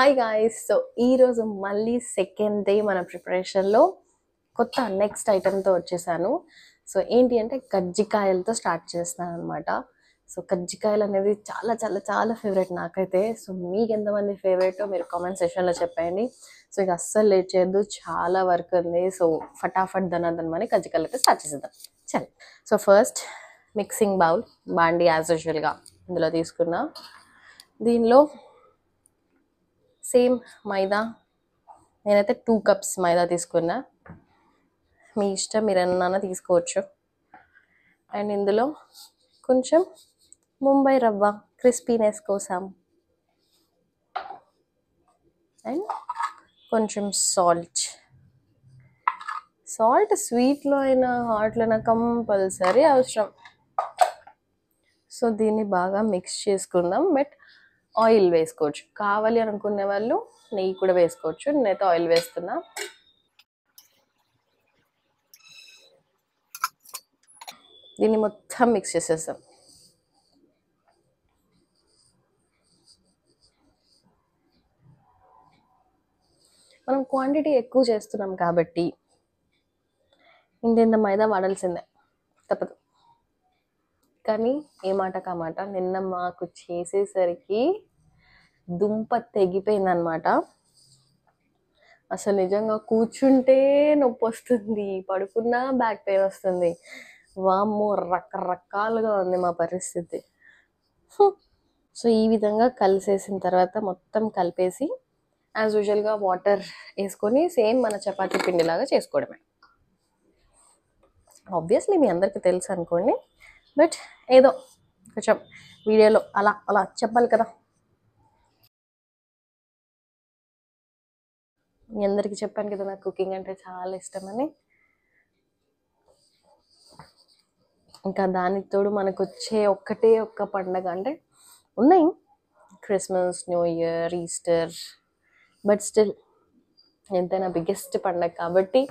Hi guys. So ఈరోజు మళ్ళీ second day మన ప్రిపరేషన్లో కొత్త నెక్స్ట్ ఐటెంతో వచ్చేసాను. సో ఏంటి అంటే కజ్జికాయలతో స్టార్ట్ చేస్తున్నాను అనమాట. సో కజ్జికాయలు అనేది చాలా చాలా చాలా ఫేవరెట్ నాకైతే. సో మీకు ఎంతమంది ఫేవరెటో మీరు కామెంట్ సెక్షన్లో చెప్పండి. సో ఇక అస్సలు లేట్ చేయొద్దు, చాలా వర్క్ ఉంది. సో ఫటాఫట్ ధనాధనమని కజ్జికాయలు అయితే స్టార్ట్ చేసేద్దాం. చల్. సో ఫస్ట్ మిక్సింగ్ బౌల్ బాండి యాజ్ యూజువల్గా ఇందులో తీసుకున్నా. దీనిలో సేమ్ మైదా, నేనైతే 2 కప్స్ మైదా తీసుకున్నా. మీ ఇష్టం, మీరు ఎన్నైనా తీసుకోవచ్చు. అండ్ ఇందులో కొంచెం ముంబై రవ్వ క్రిస్పీనెస్ కోసం, అండ్ కొంచెం సాల్ట్ స్వీట్లో అయినా హాట్లో అయినా కంపల్సరీ అవసరం. సో దీన్ని బాగా మిక్స్ చేసుకుందాం. బట్ ఆయిల్ వేసుకోవచ్చు, కావాలి అనుకునే వాళ్ళు నెయ్యి కూడా వేసుకోవచ్చు. నేనైతే ఆయిల్ వేస్తున్నా. దీన్ని మొత్తం మిక్స్ చేసేస్తాం. మనం క్వాంటిటీ ఎక్కువ చేస్తున్నాం కాబట్టి ఇంత మైదా వాడాల్సిందే, తప్పదు. కానీ ఏ మాట కామాట నిన్న మాకు చేసేసరికి దుంప తెగిపోయిందనమాట. అసలు నిజంగా కూర్చుంటే నొప్పి వస్తుంది, పడుకున్నా బ్యాక్ పెయిన్ వస్తుంది. వామ్మో, రకరకాలుగా ఉంది మా పరిస్థితి. సో ఈ విధంగా కలిసేసిన తర్వాత మొత్తం కలిపేసి యాజ్ యూజువల్గా వాటర్ వేసుకొని సేమ్ మన చపాతీ పిండిలాగా చేసుకోవడమే. ఆబ్వియస్లీ మీ అందరికీ తెలుసు అనుకోండి, బట్ ఏదో కొంచెం వీడియోలో అలా అలా చెప్పాలి కదా. మీ అందరికీ చెప్పాను కదా నాకు కుకింగ్ అంటే చాలా ఇష్టమని. ఇంకా దానికి తోడు మనకు వచ్చే ఒక్కటే ఒక్క పండగ అంటే ఉన్నాయి, Christmas, new year, Easter. But still ఎంతైనా బిగ్గెస్ట్ పండగ కాబట్టి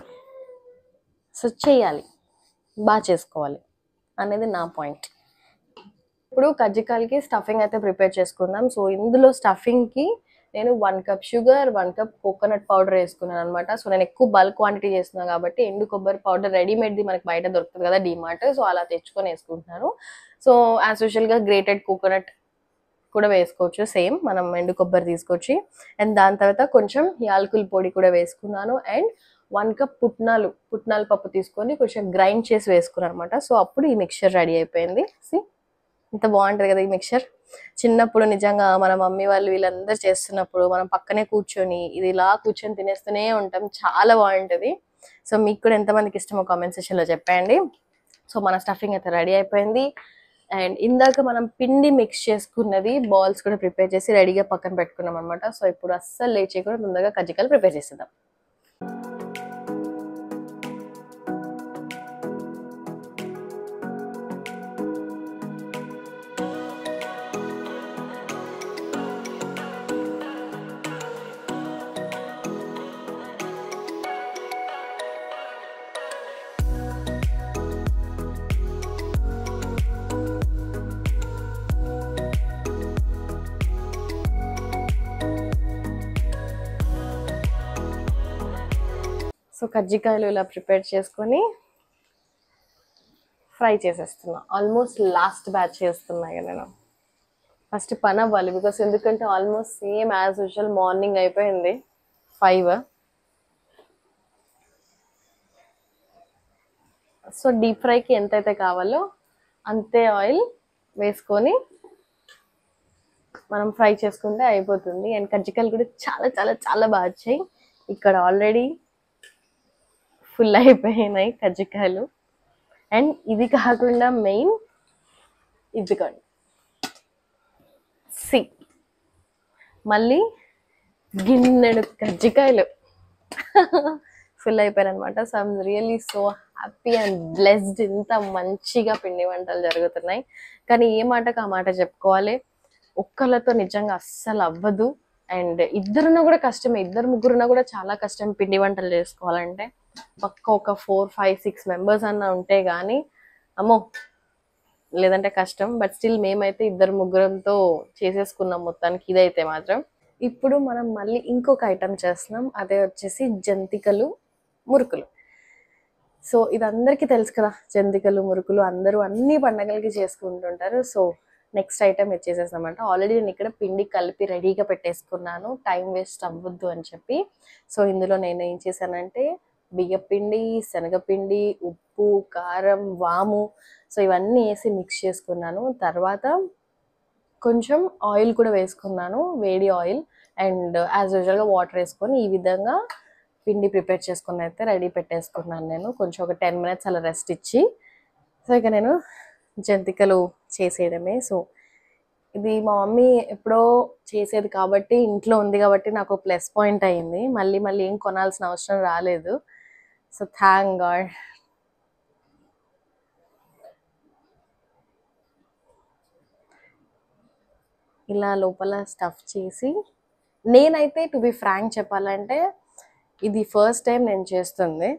సో చేయాలి, బాగా చేసుకోవాలి అనేది నా పాయింట్. ఇప్పుడు కజ్జికాయలకి స్టఫింగ్ అయితే ప్రిపేర్ చేసుకుందాం. సో ఇందులో స్టఫింగ్కి నేను 1 cup sugar, 1 cup coconut powder వేసుకున్నాను అనమాట. సో నేను ఎక్కువ బల్క్ క్వాంటిటీ చేస్తున్నాను కాబట్టి ఎండు కొబ్బరి పౌడర్ రెడీమేడ్ది మనకి బయట దొరుకుతుంది కదా, డిమార్ట్. సో అలా తెచ్చుకొని వేసుకుంటున్నాను. సో యాజ్ యూజువల్గా గ్రేటెడ్ కోకోనట్ కూడా వేసుకోవచ్చు, సేమ్ మనం ఎండు కొబ్బరి తీసుకొచ్చి. అండ్ దాని తర్వాత కొంచెం యాలకుల పొడి కూడా వేసుకున్నాను. అండ్ 1 కప్ పుట్నాలు పప్పు తీసుకొని కొంచెం గ్రైండ్ చేసి వేసుకున్నాను అనమాట. సో అప్పుడు ఈ మిక్చర్ రెడీ అయిపోయింది. ఇంత బాగుంటుంది కదా ఈ మిక్చర్. చిన్నప్పుడు నిజంగా మన మమ్మీ వాళ్ళు వీళ్ళందరూ చేస్తున్నప్పుడు మనం పక్కనే కూర్చొని ఇది ఇలా కూర్చొని తినేస్తూనే ఉంటాం, చాలా బాగుంటుంది. సో మీకు కూడా ఎంతమందికి ఇష్టమో కామెంట్ సెక్షన్లో చెప్పండి. సో మన స్టఫింగ్ అయితే రెడీ అయిపోయింది. అండ్ ఇందాక మనం పిండి మిక్స్ చేసుకున్నది బాల్స్ కూడా ప్రిపేర్ చేసి రెడీగా పక్కన పెట్టుకున్నాం అనమాట. సో ఇప్పుడు అస్సలు లేట్ చేయకుండా ముందుగా కజ్జికాయలు ప్రిపేర్ చేసేద్దాం. సో కజ్జికాయలు ఇలా ప్రిపేర్ చేసుకొని ఫ్రై చేసేస్తున్నా. ఆల్మోస్ట్ లాస్ట్ బ్యాచ్ చేస్తున్నా నేను. ఫస్ట్ పని అవ్వాలి, బికాస్ ఎందుకంటే almost same as usual morning అయిపోయింది 5. సో డీప్ ఫ్రైకి ఎంతైతే కావాలో అంతే ఆయిల్ వేసుకొని మనం ఫ్రై చేసుకుంటే అయిపోతుంది. అండ్ కజ్జికాయలు కూడా చాలా చాలా చాలా బాగా వచ్చాయి. ఇక్కడ ఆల్రెడీ ఫుల్ అయిపోయినాయి కజ్జికాయలు. అండ్ ఇది కాకుండా మెయిన్ ఇదిగోండి, మళ్ళీ గిన్నెడు కజ్జికాయలు ఫుల్ అయిపోయారు అనమాట. So I'm really so happy and blessed. ఇంత మంచిగా పిండి వంటలు జరుగుతున్నాయి. కానీ ఏ మాటకు ఆ మాట చెప్పుకోవాలి, ఒక్కళ్ళతో నిజంగా అస్సలు అవ్వదు. అండ్ ఇద్దరున్నా కూడా కష్టమే, 2-3 కూడా చాలా కష్టం పిండి వంటలు చేసుకోవాలంటే. పక్క ఒక 4-5-6 మెంబర్స్ అన్న ఉంటే కానీ అమ్మో లేదంటే కష్టం. బట్ స్టిల్ మేమైతే 2-3తో చేసేసుకున్నాం మొత్తానికి. ఇదైతే మాత్రం ఇప్పుడు మనం మళ్ళీ ఇంకొక ఐటెం చేస్తున్నాం, అదే వచ్చేసి జంతికలు మురుకులు. సో ఇది అందరికీ తెలుసు కదా, జంతికలు మురుకులు అందరూ అన్ని పండగలకి చేసుకుంటుంటారు. సో నెక్స్ట్ ఐటెం ఇచ్చేసేసామంట. ఆల్రెడీ నేను ఇక్కడ పిండి కలిపి రెడీగా పెట్టేసుకున్నాను, టైం వేస్ట్ అవ్వద్దు అని చెప్పి. సో ఇందులో నేను ఏం చేశానంటే బియ్యపిండి, శనగపిండి, ఉప్పు, కారం, వాము, సో ఇవన్నీ వేసి మిక్స్ చేసుకున్నాను. తర్వాత కొంచెం ఆయిల్ కూడా వేసుకున్నాను, వేడి ఆయిల్. అండ్ యాజ్ యూజువల్గా వాటర్ వేసుకొని ఈ విధంగా పిండి ప్రిపేర్ చేసుకుని అయితే రెడీ పెట్టేసుకున్నాను నేను. కొంచెం ఒక 10 minutes అలా రెస్ట్ ఇచ్చి, సో ఇక నేను జంతికలు చేసేయడమే. సో ఇది మా మమ్మీ ఎప్పుడో చేసేది కాబట్టి, ఇంట్లో ఉంది కాబట్టి నాకు ప్లస్ పాయింట్ అయింది. మళ్ళీ మళ్ళీ ఏం కొనాల్సిన అవసరం రాలేదు. So thank God. ఇలా లోపల స్టఫ్ చేసి, నేనైతే టు బి ఫ్రాంక్ చెప్పాలంటే ఇది ఫస్ట్ టైం నేను చేస్తుంది.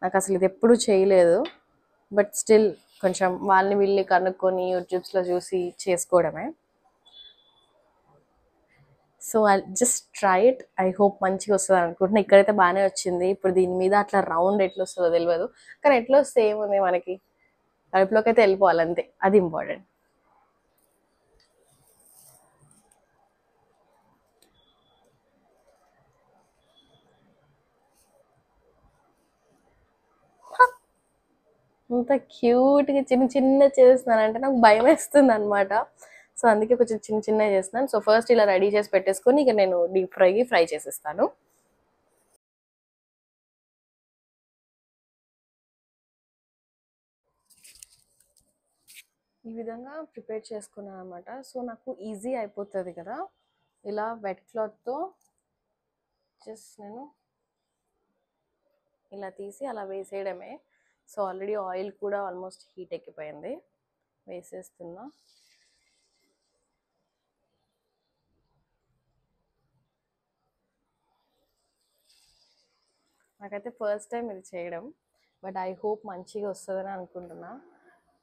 నాకు అసలు ఇది ఎప్పుడూ చేయలేదు. బట్ స్టిల్ కొంచెం వాళ్ళని వీళ్ళని కనుక్కొని యూట్యూబ్స్లో చూసి చేసుకోవడమే. So I just try it. I hope మంచిగా వస్తుంది అనుకుంటున్నా. ఇక్కడైతే బాగానే వచ్చింది. ఇప్పుడు దీని మీద అట్లా రౌండ్ ఎట్లా వస్తుందో తెలియదు, కానీ ఎట్లా వస్తే ఏముంది, మనకి కడుపులోకి అయితే వెళ్ళిపోవాలి అంతే, అది ఇంపార్టెంట్. అంత క్యూట్గా చిన్న చిన్న చేస్తున్నానంటే నాకు భయం వేస్తుంది అనమాట. సో అందుకే కొంచెం చిన్న చిన్నగా చేస్తున్నాను. సో ఫస్ట్ ఇలా రెడీ చేసి పెట్టేసుకొని ఇక నేను డీప్ ఫ్రై చేసేస్తాను. ఈ విధంగా ప్రిపేర్ చేసుకున్నాను అనమాట. సో నాకు ఈజీ అయిపోతుంది కదా, ఇలా వెట్ క్లాత్తో జస్ట్ నేను ఇలా తీసి అలా వేసేయడమే. సో ఆల్రెడీ ఆయిల్ కూడా ఆల్మోస్ట్ హీట్ ఎక్కిపోయింది, వేసేస్తున్నా. నాకైతే ఫస్ట్ టైం ఇది చేయడం, బట్ ఐ హోప్ మంచిగా వస్తుందని అనుకుంటున్నా.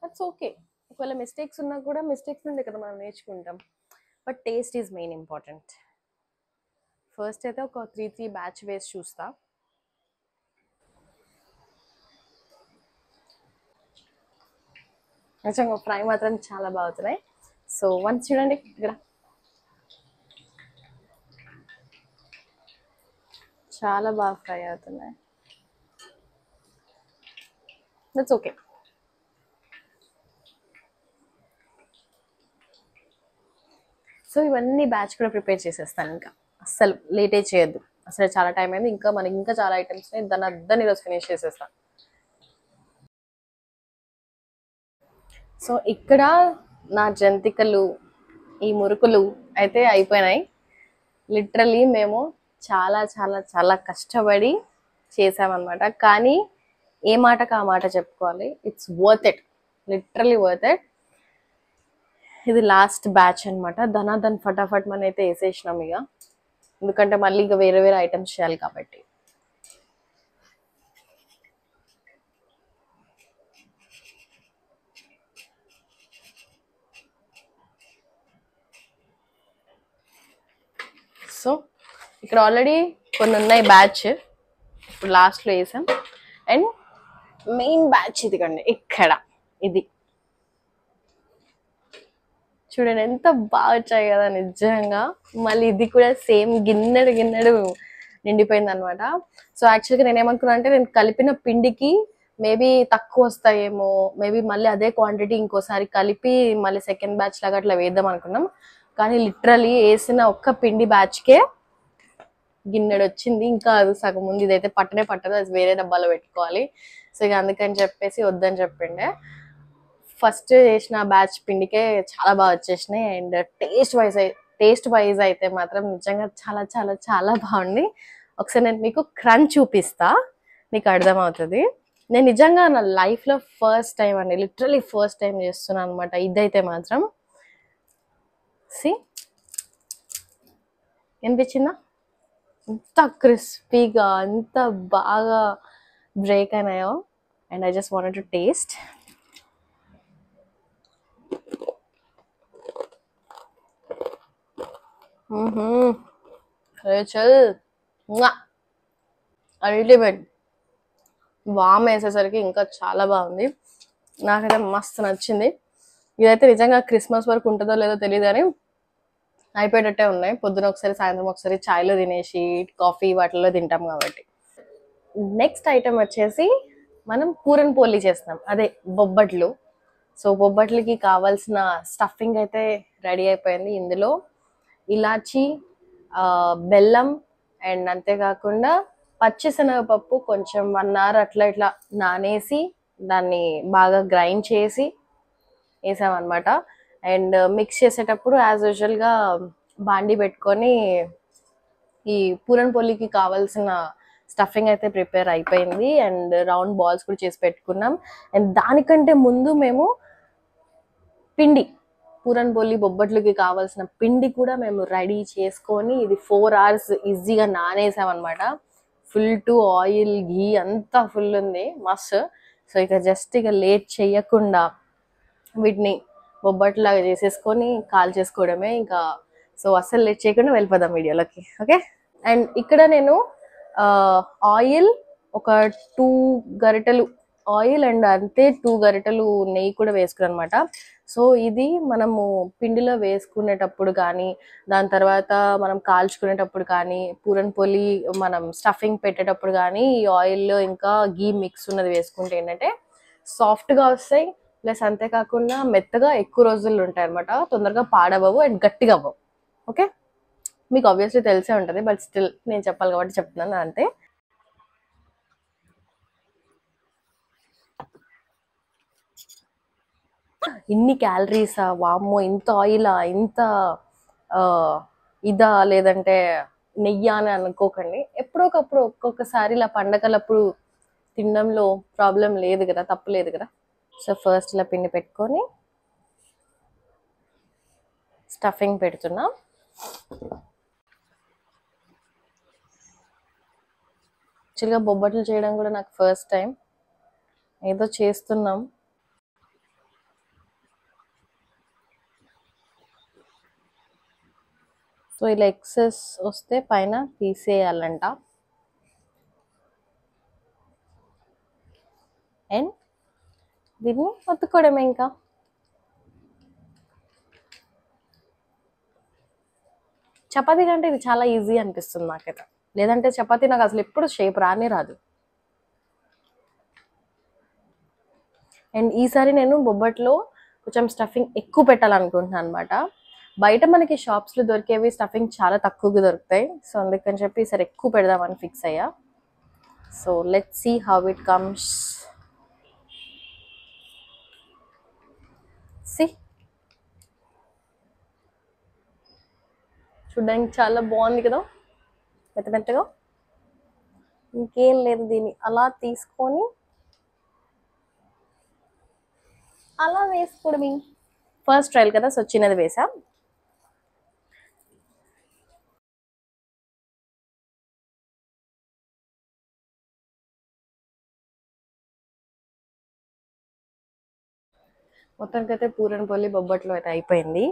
That's okay. ఒకవేళ మిస్టేక్స్ ఉన్నా కూడా మిస్టేక్స్ నుండి కదా మనం నేర్చుకుంటాం. But taste is main important. First అయితే ఒక 3 బ్యాచ్ వేసి చూస్తా. నిజంగా ఫ్రై మాత్రం చాలా బాగుతున్నాయి. సో వన్స్ చూడండి, ఇక్కడ చాలా బాగా ఫ్రై అవుతున్నాయి. That's okay. సో ఇవన్నీ బ్యాచ్ కూడా ప్రిపేర్ చేసేస్తాను. ఇంకా అస్సలు లేటే చేయొద్దు, అసలు చాలా టైం అయింది. ఇంకా మనకి ఇంకా చాలా ఐటమ్స్ ఉన్నాయి, దాన్ని అద్దరిని ఈరోజు ఫినిష్ చేసేస్తాను. సో ఇక్కడ నా జంతికలు, ఈ మురుకులు అయితే అయిపోయినాయి. లిటరలీ మేము చాలా చాలా చాలా కష్టపడి చేసామన్నమాట. కానీ ఏ మాటకు ఆ మాట చెప్పుకోవాలి, it's worth it, literally worth it. ఇది లాస్ట్ బ్యాచ్ అనమాట. దాన్ని ఫటాఫట్ మనం అయితే వేసేసినాం ఇక, ఎందుకంటే మళ్ళీ ఇంకా వేరే వేరే ఐటమ్స్ చేయాలి కాబట్టి. సో ఇక్కడ ఆల్రెడీ కొన్ని ఉన్నాయి బ్యాచ్, ఇప్పుడు లాస్ట్లో వేసాం. అండ్ మెయిన్ బ్యాచ్ ఇదిగండి ఇక్కడ, ఇది చూడండి ఎంత బాగా వచ్చాయి కదా నిజంగా. మళ్ళీ ఇది కూడా సేమ్ గిన్నెడు నిండిపోయింది అనమాట. సో యాక్చువల్గా నేను ఏమనుకున్నా అంటే, నేను కలిపిన పిండికి మేబీ తక్కువ వస్తాయేమో, మేబీ మళ్ళీ అదే క్వాంటిటీ ఇంకోసారి కలిపి మళ్ళీ సెకండ్ బ్యాచ్ లాగా అట్లా వేద్దాం అనుకున్నాం. కానీ లిటరలీ వేసిన ఒక్క పిండి బ్యాచ్కే గిన్నెడు వచ్చింది. ఇంకా అది సగం ఉంది, ఇదైతే పట్టదు, అది వేరే డబ్బాలో పెట్టుకోవాలి. సో ఇక అందుకని చెప్పేసి వద్దని చెప్పిండే. ఫస్ట్ చేసిన బ్యాచ్ పిండికే చాలా బాగా వచ్చేసినాయి. అండ్ టేస్ట్ వైజ్ అయితే మాత్రం నిజంగా చాలా చాలా చాలా బాగుంది. ఒకసారి నేను మీకు క్రంచ్ చూపిస్తా, మీకు అర్థమవుతుంది. నేను నిజంగా నా లైఫ్లో ఫస్ట్ టైం అండి, లిటరలీ ఫస్ట్ టైం చేస్తున్నాను అనమాట ఇదైతే మాత్రం. సి అనిపించిందా, ఎంత క్రిస్పీగా ఎంత బాగా బ్రేక్ అయినాయో. And I just wanted to taste. చల్ అల్టిమేట్. వామ్ వేసేసరికి ఇంకా చాలా బాగుంది. నాకైతే మస్తు నచ్చింది. ఇదైతే నిజంగా క్రిస్మస్ వరకు ఉంటుందో లేదో తెలియదు కానీ అయిపోయేటట్టే ఉన్నాయి. పొద్దున ఒకసారి సాయంత్రం ఒకసారి చాయ్లో తినేసి కాఫీ వాటిల్లో తింటాం కాబట్టి. నెక్స్ట్ ఐటమ్ వచ్చేసి మనం పూరన్ పోలి చేస్తున్నాం, అదే బొబ్బట్లు. సో బొబ్బట్లకి కావాల్సిన స్టఫింగ్ అయితే రెడీ అయిపోయింది. ఇందులో ఇలాచి, బెల్లం అండ్ అంతేకాకుండా పచ్చిశనగపప్పు కొంచెం 1 hour అట్లా ఇట్లా నానేసి దాన్ని బాగా గ్రైండ్ చేసి వేసామన్నమాట. అండ్ మిక్స్ చేసేటప్పుడు యాజ్ యూజువల్గా బాండి పెట్టుకొని ఈ పూరన్ పొలికి కావాల్సిన స్టఫింగ్ అయితే ప్రిపేర్ అయిపోయింది. అండ్ రౌండ్ బాల్స్ కూడా చేసి పెట్టుకున్నాం. అండ్ దానికంటే ముందు మేము పిండి, పూరన్ పొలి బొబ్బట్లకి కావాల్సిన పిండి కూడా మేము రెడీ చేసుకొని ఇది 4 hours ఈజీగా నానేసామన్నమాట. ఫుల్ టు ఆయిల్ ఘీ అంతా ఫుల్ ఉంది, మస్తు. సో ఇక జస్ట్ ఇక లేట్ చేయకుండా వీటిని బొబ్బట్లాగా చేసేసుకొని కాల్ చేసుకోవడమే ఇంకా. సో అస్సలు లేట్ చేయకుండా వెళ్ళిపోదాం వీడియోలోకి. ఓకే. అండ్ ఇక్కడ నేను ఆయిల్ ఒక 2 గరిటెలు ఆయిల్ అండ్ అంతే 2 గరిటెలు నెయ్యి కూడా వేసుకున్నాను అనమాట. సో ఇది మనము పిండిలో వేసుకునేటప్పుడు కానీ దాని తర్వాత మనం కాల్చుకునేటప్పుడు కానీ పూరన్ పొలి మనం స్టఫింగ్ పెట్టేటప్పుడు కానీ ఈ ఆయిల్లో ఇంకా గీ మిక్స్ ఉన్నది వేసుకుంటే ఏంటంటే సాఫ్ట్గా వస్తాయి. ప్లస్ అంతేకాకుండా మెత్తగా ఎక్కువ రోజులు ఉంటాయి అనమాట. తొందరగా పాడవవు అండ్ గట్టిగా అవ్వవు. ఓకే, మీకు ఆబ్వియస్లీ తెలిసే ఉంటుంది, బట్ స్టిల్ నేను చెప్పాలి కాబట్టి చెప్తున్నాను అంతే. ఇన్ని క్యాలరీసా, వామ్మో ఇంత ఆయిలా, ఇంత ఇదా లేదంటే నెయ్యి అని అనుకోకండి. ఎప్పుడోకప్పుడు ఒక్కొక్కసారి ఇలా పండగలప్పుడు తినడంలో ప్రాబ్లం లేదు కదా, తప్పలేదు కదా. సో ఫస్ట్ ఇలా పిండి పెట్టుకొని స్టఫింగ్ పెడుతున్నా. యాక్చువల్గా బొబ్బట్లు చేయడం కూడా నాకు ఫస్ట్ టైం, ఏదో చేస్తున్నాం. సో ఇలా ఎక్సెస్ వస్తే పైన తీసేయాలంట. అండ్ దీన్ని ఒత్తుకోవడమే ఇంకా. చపాతీ కంటే ఇది చాలా ఈజీ అనిపిస్తుంది నాకైతే. లేదంటే చపాతీ నాకు అసలు ఎప్పుడు షేప్ రానే రాదు. అండ్ ఈసారి నేను బొబ్బట్లో కొంచెం స్టఫింగ్ ఎక్కువ పెట్టాలనుకుంటున్నాను అనమాట. బయట మనకి షాప్స్లో దొరికేవి స్టఫింగ్ చాలా తక్కువగా దొరుకుతాయి. సో అందుకని చెప్పి ఈసారి ఎక్కువ పెడదామని ఫిక్స్ అయ్యా. So let's see how it comes. సి, చూడడానికి చాలా బాగుంది కదా, మెత్త మెత్తగా. ఇంకేం లేదు, దీన్ని అలా తీసుకొని అలా వేసుకోవడమే. ఫస్ట్ ట్రయల్ కదా, సో చిన్నది వేసా. మొత్తానికైతే పూరన్ పొలి బొబ్బట్లు అయితే అయిపోయింది.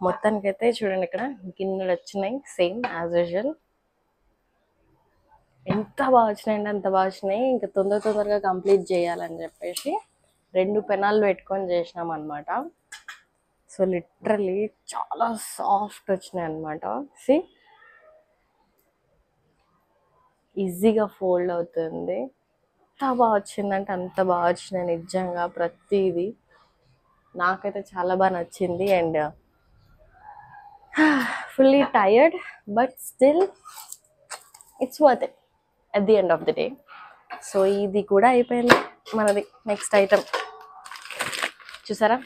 మొత్తానికైతే చూడండి ఇక్కడ గిన్నెలు వచ్చినాయి, సేమ్ యాజ్ యూజువల్. ఎంత బాగా వచ్చినాయంటే అంత బాగా వచ్చినాయి. ఇంకా తొందరగా కంప్లీట్ చేయాలని చెప్పేసి 2 పెనాలు పెట్టుకొని చేసినాం అనమాట. సో లిటరలీ చాలా సాఫ్ట్ వచ్చినాయి అనమాట. సి, ఈజీగా ఫోల్డ్ అవుతుంది. ఎంత బాగా వచ్చిందంటే అంత బాగా వచ్చినాయి నిజంగా. ప్రతిదీ నాకైతే చాలా బాగా నచ్చింది. And fully tired but still it's worth it at the end of the day. So ఇది కూడా అయిపోయింది మనది. నెక్స్ట్ ఐటమ్ చూసారా.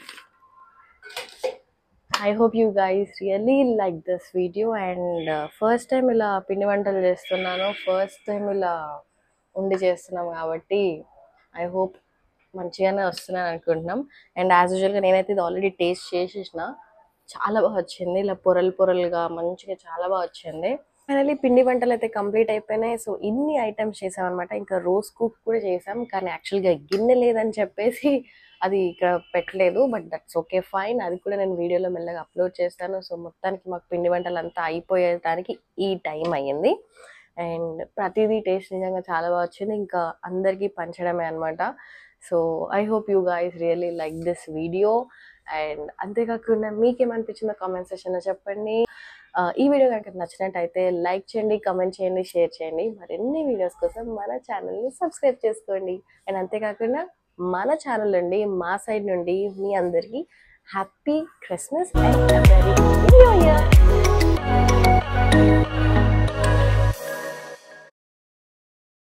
I hope you guys really like this video. And first time ఇలా పిండి వంటలు చేస్తున్నాను, ఫస్ట్ టైం ఇలా ఉండి చేస్తున్నాం కాబట్టి ఐ హోప్ మంచిగానే వస్తున్నాను అనుకుంటున్నాం. అండ్ యాజ్ యూజువల్గా నేనైతే ఇది ఆల్రెడీ టేస్ట్ చేసేసిన, చాలా బాగా వచ్చింది. ఇలా పొరలుగా మంచిగా చాలా బాగా వచ్చింది. ఫైనల్లీ పిండి వంటలు అయితే కంప్లీట్ అయిపోయినాయి. సో ఇన్ని ఐటమ్స్ చేసామన్నమాట. ఇంకా రోజ్ కుక్ కూడా చేసాం, కానీ యాక్చువల్గా గిన్నె లేదని చెప్పేసి అది ఇక్కడ పెట్టలేదు, బట్ దట్స్ ఓకే ఫైన్. అది కూడా నేను వీడియోలో మెల్లగా అప్లోడ్ చేస్తాను. సో మొత్తానికి మాకు పిండి వంటలు అంతా అయిపోయేదానికి ఈ టైం అయ్యింది. అండ్ ప్రతిదీ టేస్ట్ నిజంగా చాలా బాగా వచ్చింది. ఇంకా అందరికీ పంచడమే అనమాట. So I hope you guys really like this video. And అంతేకాకుండా మీకేమనిపించిందో కామెంట్ సెక్షన్లో చెప్పండి. ఈ వీడియో కనుక నచ్చినట్టయితే లైక్ చేయండి, కామెంట్ చేయండి, షేర్ చేయండి. మరిన్ని వీడియోస్ కోసం మన ఛానల్ని సబ్స్క్రైబ్ చేసుకోండి. అండ్ అంతేకాకుండా మన ఛానల్ నుండి మా సైడ్ నుండి మీ అందరికీ happy Christmas and very new year.